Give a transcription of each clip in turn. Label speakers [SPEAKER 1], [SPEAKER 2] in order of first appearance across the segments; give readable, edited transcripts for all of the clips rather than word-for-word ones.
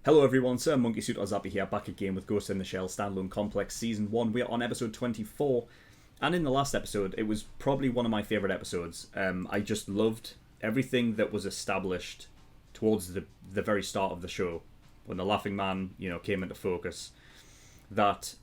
[SPEAKER 1] Hello everyone, SirMonkeySuit Ozapi here, back again with Ghost in the Shell Standalone Complex Season 1. We are on episode 24, and in the last episode, it was probably one of my favourite episodes. I just loved everything that was established towards the very start of the show, when the Laughing Man, came into focus. That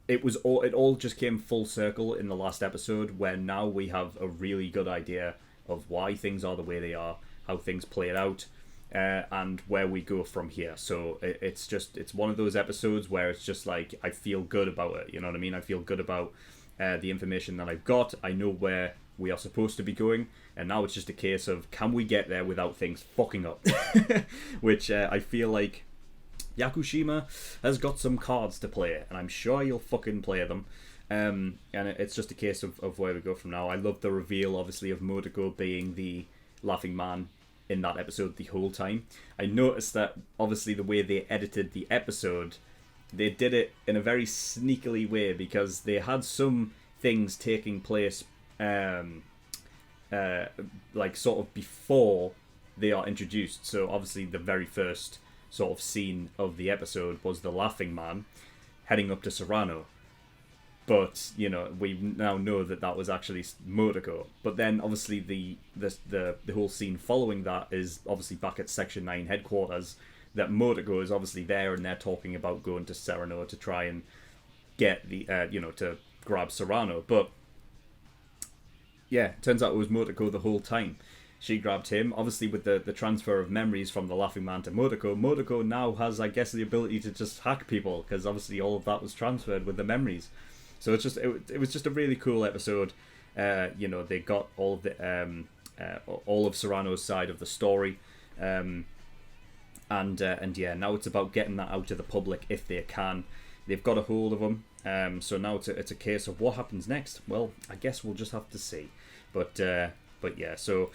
[SPEAKER 1] it all just came full circle in the last episode, where now we have a really good idea of why things are the way they are, how things played out. And where we go from here. So it's one of those episodes where it's just like, I feel good about it, you know what I mean? I feel good about the information that I've got. I know where we are supposed to be going, and now it's just a case of, can we get there without things fucking up? Which I feel like Yakushima has got some cards to play, and I'm sure you'll fucking play them. And it's just a case of where we go from now. I love the reveal, obviously, of Modico being the Laughing Man in that episode the whole time. I noticed that obviously the way they edited the episode, they did it in a very sneakily way, because they had some things taking place like sort of before they are introduced. So obviously the very first sort of scene of the episode was the Laughing Man heading up to Serrano. But, we now know that was actually Modico. But then, obviously, the whole scene following that is obviously back at Section 9 headquarters, that Modico is obviously there, and they're talking about going to Serrano to try and get the, to grab Serrano. But, yeah, it turns out it was Modico the whole time. She grabbed him. Obviously, with the transfer of memories from the Laughing Man to Modico, Modico now has, I guess, the ability to just hack people, because obviously all of that was transferred with the memories. So it was just a really cool episode. They got all of the all of Serrano's side of the story, and yeah, now it's about getting that out to the public if they can. They've got a hold of them. So now it's a case of what happens next. Well, I guess we'll just have to see. But yeah, so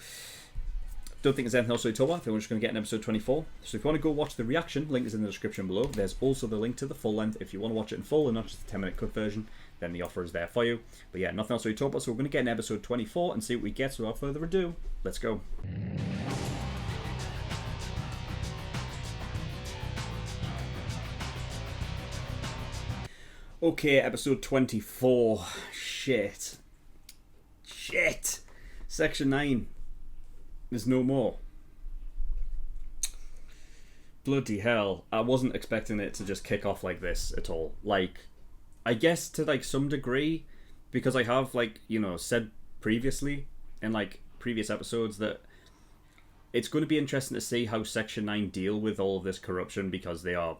[SPEAKER 1] don't think there's anything else to talk about. I think we're just going to get in episode 24. So if you want to go watch the reaction, link is in the description below. There's also the link to the full length if you want to watch it in full and not just the 10-minute cut version. Then the offer is there for you. But yeah, nothing else to talk about. So we're going to get in episode 24 and see what we get. So without further ado, let's go. Okay, episode 24. Shit. Section 9. There's no more. Bloody hell. I wasn't expecting it to just kick off like this at all. Like, I guess to some degree, because I have said previously in previous episodes that it's going to be interesting to see how Section 9 deal with all of this corruption, because they are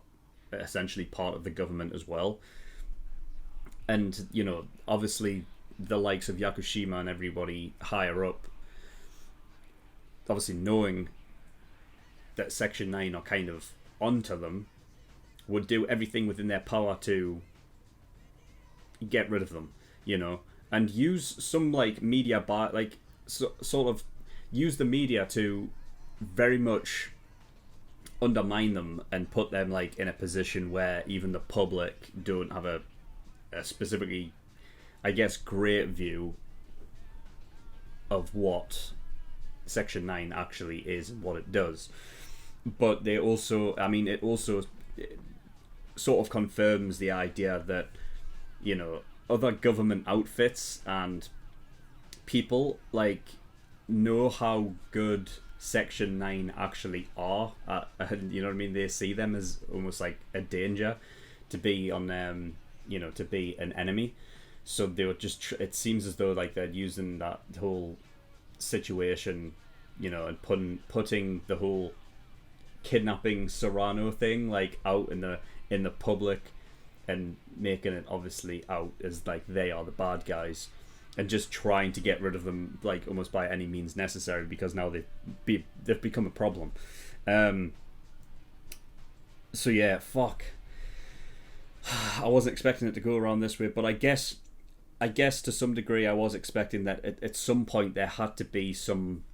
[SPEAKER 1] essentially part of the government as well. And, obviously the likes of Yakushima and everybody higher up, obviously knowing that Section 9 are kind of onto them, would do everything within their power to get rid of them, and use some media sort of use the media to very much undermine them and put them in a position where even the public don't have a specifically, I guess, great view of what Section 9 actually is and what it does. But they also, it also sort of confirms the idea that, other government outfits and people, know how good Section 9 actually are. You know what I mean? They see them as almost like a danger to be on them, to be an enemy. So they were just, it seems as though they're using that whole situation, and putting the whole kidnapping Serrano thing out in the public, and making it obviously out as they are the bad guys, and just trying to get rid of them almost by any means necessary, because now they've become a problem. So yeah, fuck. I wasn't expecting it to go around this way, but I guess to some degree I was expecting that at some point there had to be some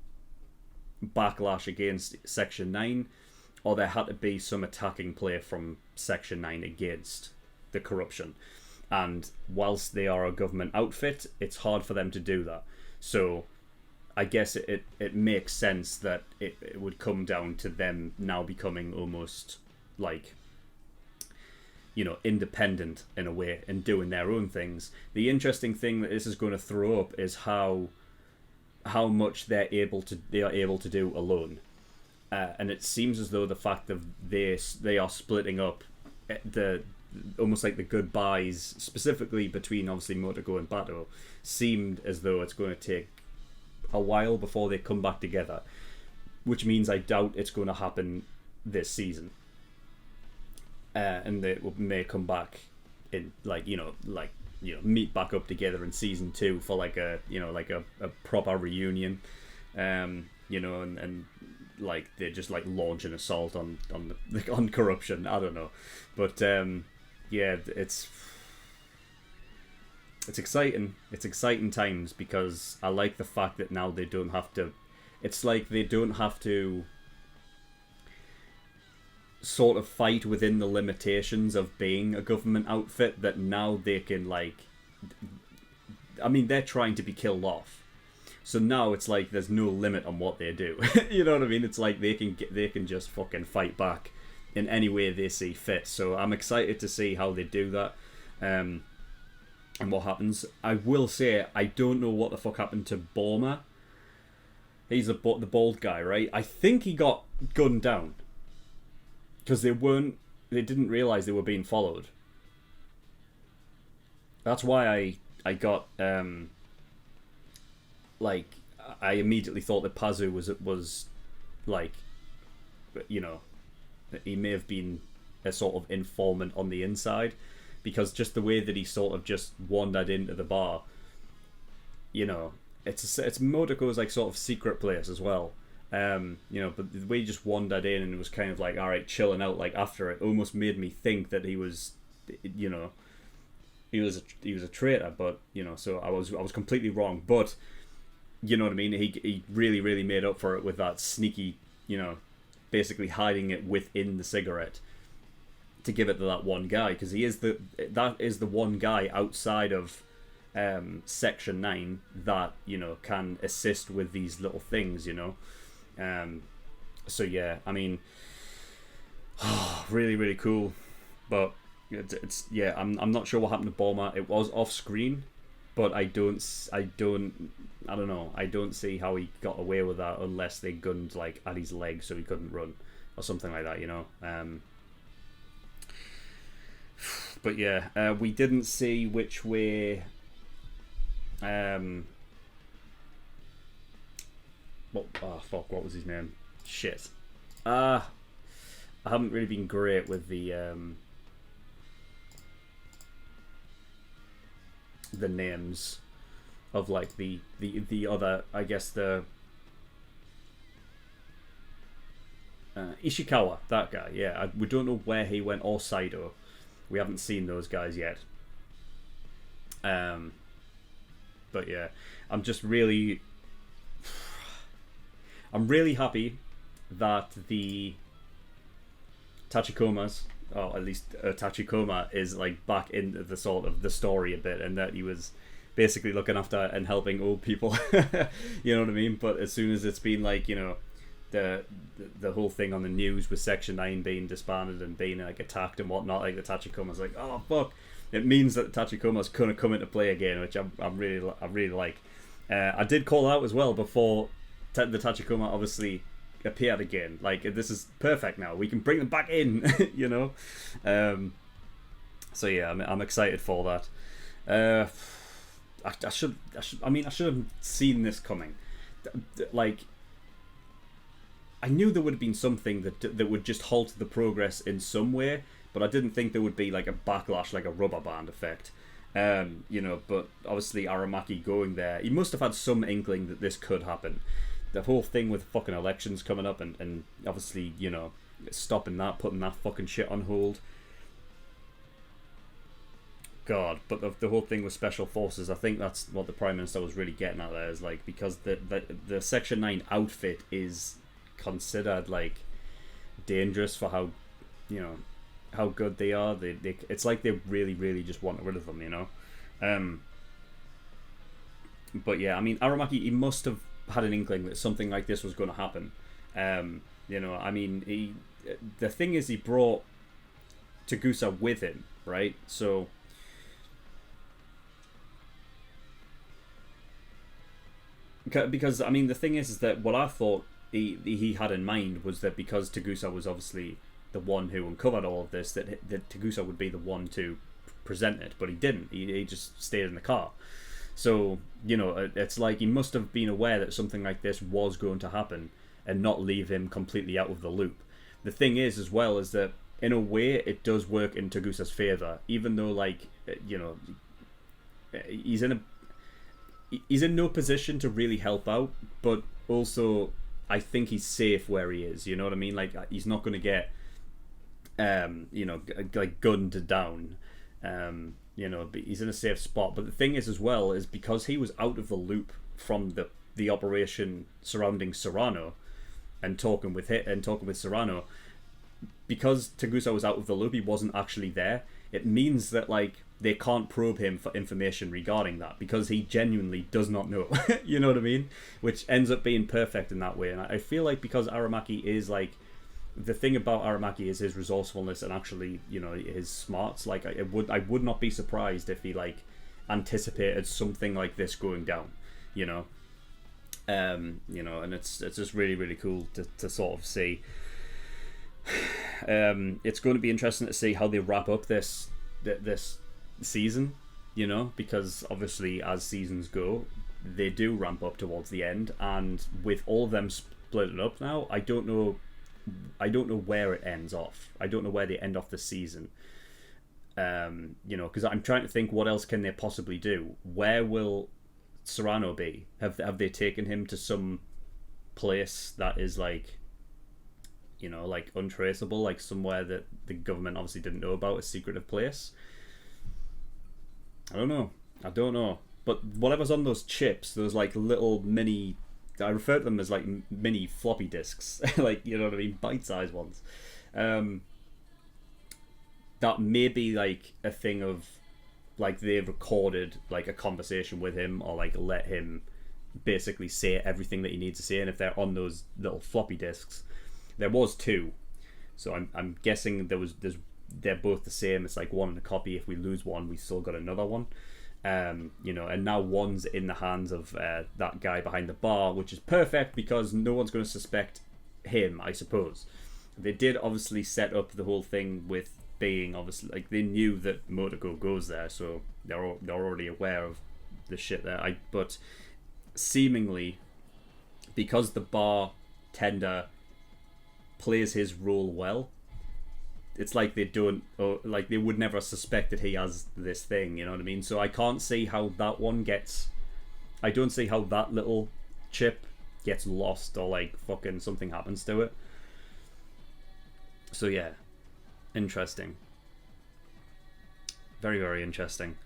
[SPEAKER 1] backlash against Section 9, or there had to be some attacking play from Section 9 against the corruption. And whilst they are a government outfit, it's hard for them to do that. So I guess it makes sense that it would come down to them now becoming almost like, independent in a way and doing their own things. The interesting thing that this is going to throw up is how much they are able to do alone. And it seems as though the fact that they are splitting up the almost like the goodbyes, specifically between obviously Modico and Bato, seemed as though it's going to take a while before they come back together, which means I doubt it's going to happen this season. And they may come back in meet back up together in season 2 for like a proper reunion, and like they just like launch an assault on corruption. I don't know, but yeah, it's exciting. It's exciting times because I like the fact that now they don't have to. It's like they don't have to sort of fight within the limitations of being a government outfit. That now they can like. I mean, they're trying to be killed off. So now it's like there's no limit on what they do. You know what I mean? It's like they can just fucking fight back in any way they see fit. So I'm excited to see how they do that, and what happens. I will say I don't know what the fuck happened to Borma. He's the bald guy, right? I think he got gunned down because they didn't realize they were being followed. That's why I got like I immediately thought that Pazu was like, he may have been a sort of informant on the inside, because just the way that he sort of just wandered into the bar, it's Modico's like sort of secret place as well, but the way he just wandered in and was kind of like, all right, chilling out, like after it almost made me think that he was, he was a traitor, but so I was completely wrong, but you know what I mean, he really, really made up for it with that sneaky, basically hiding it within the cigarette to give it to that one guy, because that is the one guy outside of Section 9 that can assist with these little things, so yeah, I mean, really, really cool, but it's yeah, I'm not sure what happened to Borma. It was off screen, but I don't know. I don't see how he got away with that unless they gunned like at his leg so he couldn't run or something like that, But yeah, we didn't see which way. What was his name? Shit. I haven't really been great with the names of like the other, I guess, the Ishikawa, that guy. Yeah, we don't know where he went, or Saido. We haven't seen those guys yet. But yeah, I'm really happy that the Tachikomas, or at least Tachikoma, is like back into the sort of the story a bit, and that he was basically looking after and helping old people. You know what I mean? But as soon as it's been like, the whole thing on the news with Section 9 being disbanded and being like attacked and whatnot, like the Tachikoma's like, oh fuck, it means that the Tachikoma's gonna come into play again, which I really like. I did call out as well before the Tachikoma obviously appeared again. Like, this is perfect now. We can bring them back in, So yeah, I'm excited for that. I should have seen this coming. Like, I knew there would have been something that would just halt the progress in some way, but I didn't think there would be like a backlash, like a rubber band effect. But obviously Aramaki going there, he must have had some inkling that this could happen. The whole thing with fucking elections coming up and obviously, stopping that, putting that fucking shit on hold. God, but the whole thing with special forces, I think that's what the Prime Minister was really getting at there, is like, because the Section 9 outfit is considered like dangerous for how good they are. They it's like they really, really just want rid of them, But yeah, I mean, Aramaki, he must have had an inkling that something like this was going to happen. I mean, the thing is, he brought Taguso with him, right? So because I mean, the thing is that what I thought he had in mind was that because Taguso was obviously the one who uncovered all of this, that Taguso would be the one to present it, but he didn't. He just stayed in the car. So, you know, it's like he must have been aware that something like this was going to happen and not leave him completely out of the loop. The thing is, as well, is that in a way it does work in Tagusa's favour, even though, like, you know, he's in no position to really help out, but also I think he's safe where he is, you know what I mean? Like, he's not going to get, you know, like, gunned down. You know, but he's in a safe spot. But the thing is, as well, is because he was out of the loop from the operation surrounding Serrano and talking with Serrano, because Taguso was out of the loop, he wasn't actually there. It means that, like, they can't probe him for information regarding that because he genuinely does not know. You know what I mean? Which ends up being perfect in that way. And I feel like because Aramaki is, like, the thing about Aramaki is his resourcefulness and actually, you know, his smarts. Like, I would not be surprised if he, like, anticipated something like this going down, you know. You know, and it's just really, really cool to sort of see. It's going to be interesting to see how they wrap up this season, you know, because obviously as seasons go, they do ramp up towards the end, and with all of them split up now, I don't know where it ends off. I don't know where they end off the season. You know, because I'm trying to think what else can they possibly do. Where will Serrano be? Have they taken him to some place that is, like, you know, like, untraceable, like somewhere that the government obviously didn't know about, a secretive place? I don't know. But whatever's on those chips, those, like, little mini, I refer to them as, like, mini floppy disks, like, you know what I mean, bite-sized ones. That may be, like, a thing of, like, they've recorded, like, a conversation with him, or, like, let him basically say everything that he needs to say. And if they're on those little floppy disks, there was two, so I'm guessing they're both the same. It's like one in a copy. If we lose one, we still got another one. You know, and now one's in the hands of that guy behind the bar, which is perfect because no one's going to suspect him, I suppose. They did obviously set up the whole thing with being, obviously, like, they knew that Modico goes there, so they're already aware of the shit there. But seemingly, because the bartender plays his role well, it's like they don't, or like they would never suspect that he has this thing, you know what I mean? So I can't see how that one gets, I don't see how that little chip gets lost or, like, fucking something happens to it. So yeah, interesting. Very, very interesting.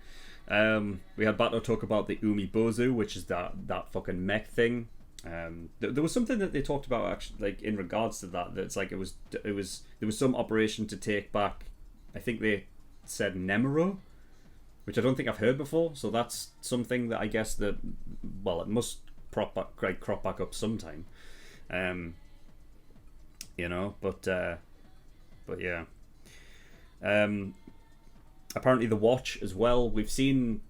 [SPEAKER 1] We had Bato talk about the Umibozu, which is that fucking mech thing. There was something that they talked about, actually, like, in regards to that's like there was some operation to take back, I think they said Nemuro, which I don't think I've heard before, so that's something that I guess that, well, it must crop back up sometime, you know, but yeah. Apparently the watch as well, we've seen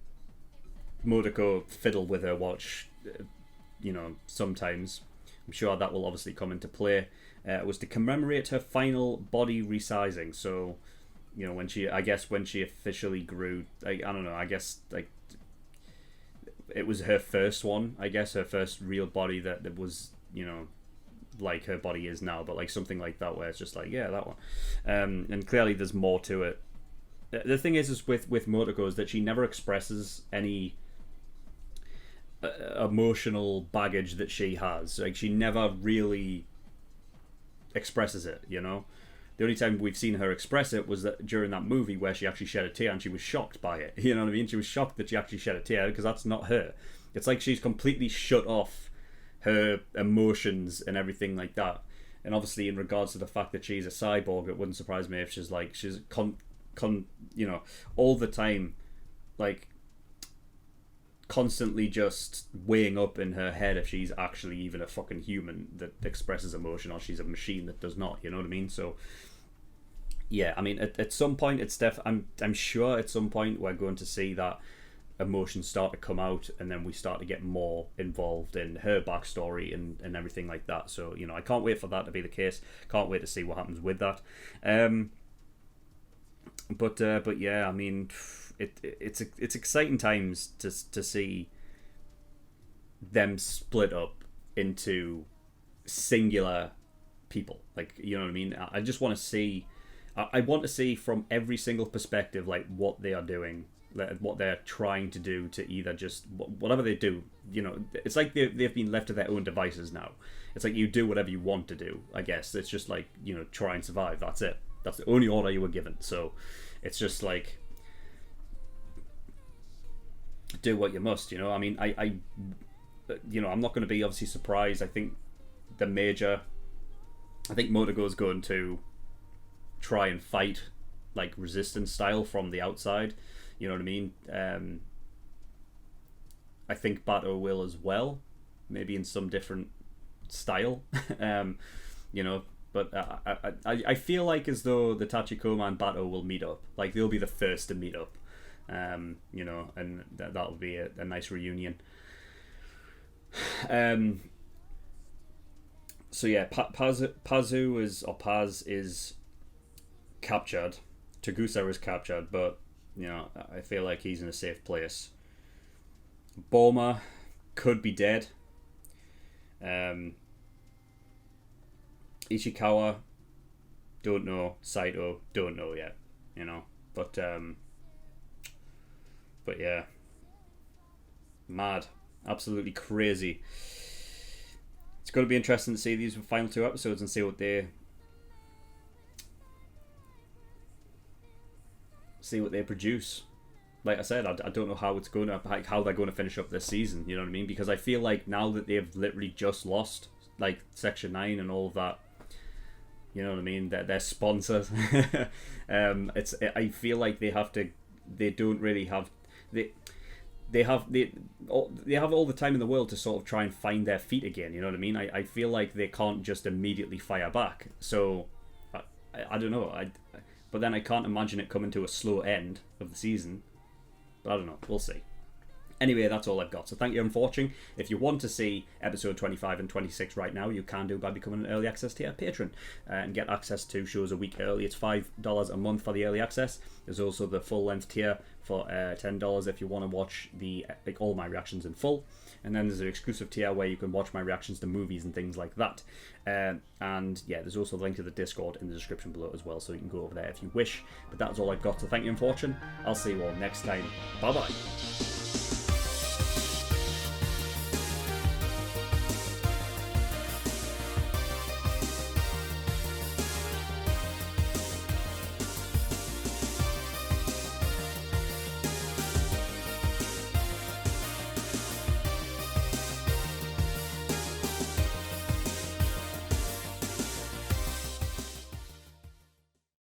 [SPEAKER 1] Modico fiddle with her watch, you know, sometimes. I'm sure that will obviously come into play. It was to commemorate her final body resizing. So, you know, when she officially grew, I don't know, I guess, like, it was her first one, I guess, her first real body that was, you know, like her body is now, but like something like that, where it's just like, yeah, that one. And clearly there's more to it. The thing is with Modico is that she never expresses any emotional baggage that she has. Like, she never really expresses it, you know. The only time we've seen her express it was that during that movie where she actually shed a tear, and she was shocked by it, you know what I mean? She was shocked that she actually shed a tear, because that's not her. It's like she's completely shut off her emotions and everything like that. And obviously, in regards to the fact that she's a cyborg, it wouldn't surprise me if she's you know, all the time, like, constantly just weighing up in her head if she's actually even a fucking human that expresses emotion, or she's a machine that does not. You know what I mean? So yeah, I mean, at some point, I'm sure at some point we're going to see that emotions start to come out, and then we start to get more involved in her backstory and everything like that. So, you know, I can't wait for that to be the case. Can't wait to see what happens with that. But yeah, I mean, it's exciting times to see them split up into singular people. Like, you know what I mean? I just want to see. I want to see from every single perspective, like, what they are doing, what they're trying to do to either just whatever they do. You know, it's like they've been left to their own devices now. It's like you do whatever you want to do. I guess it's just like, you know, try and survive. That's it. That's the only order you were given. So it's just like, do what you must. You know, I mean, I you know, I'm not going to be obviously surprised. I think Modico is going to try and fight like resistance style from the outside. You know what I mean? I think Bato will as well, maybe in some different style. You know, but I feel like as though the Tachikoma and Bato will meet up. Like, they'll be the first to meet up. You know, and that'll be a nice reunion. So yeah, Paz is captured. Taguso is captured, but you know, I feel like he's in a safe place. Bulma could be dead. Ishikawa, don't know. Saito, don't know yet. You know, but yeah, mad, absolutely crazy. It's going to be interesting to see these final 2 episodes and see what they produce. Like I said, I don't know how they're going to finish up this season. You know what I mean? Because I feel like now that they've literally just lost like Section 9 and all of that, you know what I mean? Their sponsors. I feel like they have all the time in the world to sort of try and find their feet again. You know what I mean? I feel like they can't just immediately fire back. So I don't know. But then I can't imagine it coming to a slow end of the season. But I don't know. We'll see. Anyway, that's all I've got. So thank you for watching. If you want to see episode 25 and 26 right now, you can do by becoming an early access tier patron and get access to shows a week early. It's $5 a month for the early access. There's also the full length tier for $10 if you want to watch all my reactions in full. And then there's an exclusive tier where you can watch my reactions to movies and things like that. And yeah, there's also a link to the Discord in the description below as well, so you can go over there if you wish. But that's all I've got. So thank you for watching. I'll see you all next time. Bye bye.